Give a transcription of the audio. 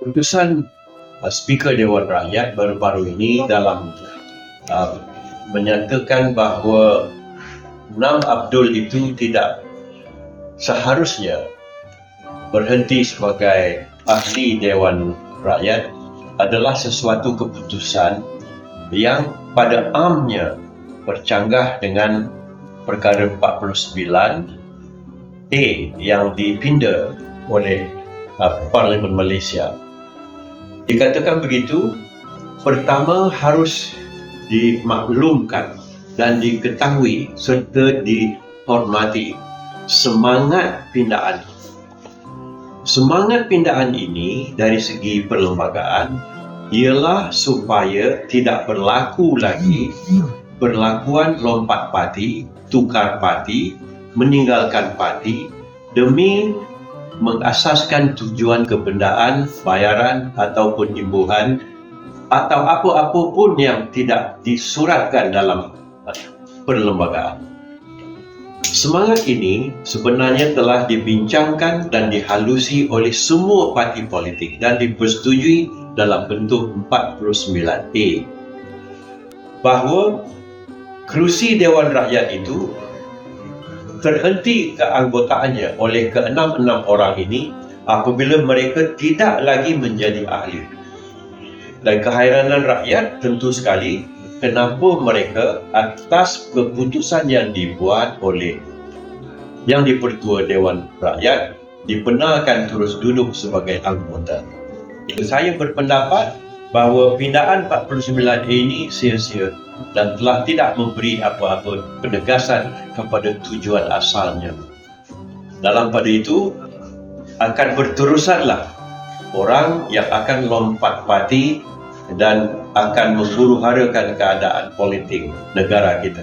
Keputusan Speaker Dewan Rakyat baru-baru ini dalam menyatakan bahawa Nam Abdul itu tidak seharusnya berhenti sebagai ahli Dewan Rakyat adalah sesuatu keputusan yang pada amnya bercanggah dengan perkara 49A yang dipinda oleh Parlimen Malaysia. Dikatakan begitu, pertama harus dimaklumkan dan diketahui serta dihormati semangat pindaan. Semangat pindaan ini dari segi perlembagaan ialah supaya tidak berlaku lagi perlakuan lompat parti, tukar parti, meninggalkan parti demi mengasaskan tujuan kebendaan, bayaran ataupun imbuhan atau apa-apa pun yang tidak disuratkan dalam perlembagaan. Semangat ini sebenarnya telah dibincangkan dan dihalusi oleh semua parti politik dan dipersetujui dalam bentuk 49A bahawa kerusi Dewan Rakyat itu terhenti keanggotaannya oleh ke-6 orang ini apabila mereka tidak lagi menjadi ahli. Dan keheranan rakyat tentu sekali kenapa mereka atas keputusan yang dibuat oleh Yang di-Pertua Dewan Rakyat dibenarkan terus duduk sebagai anggota. Saya berpendapat bahawa pindaan 49A ini sia-sia dan telah tidak memberi apa-apa penegasan kepada tujuan asalnya. Dalam pada itu, akan berterusanlah orang yang akan lompat parti dan akan menghuru-harakan keadaan politik negara kita.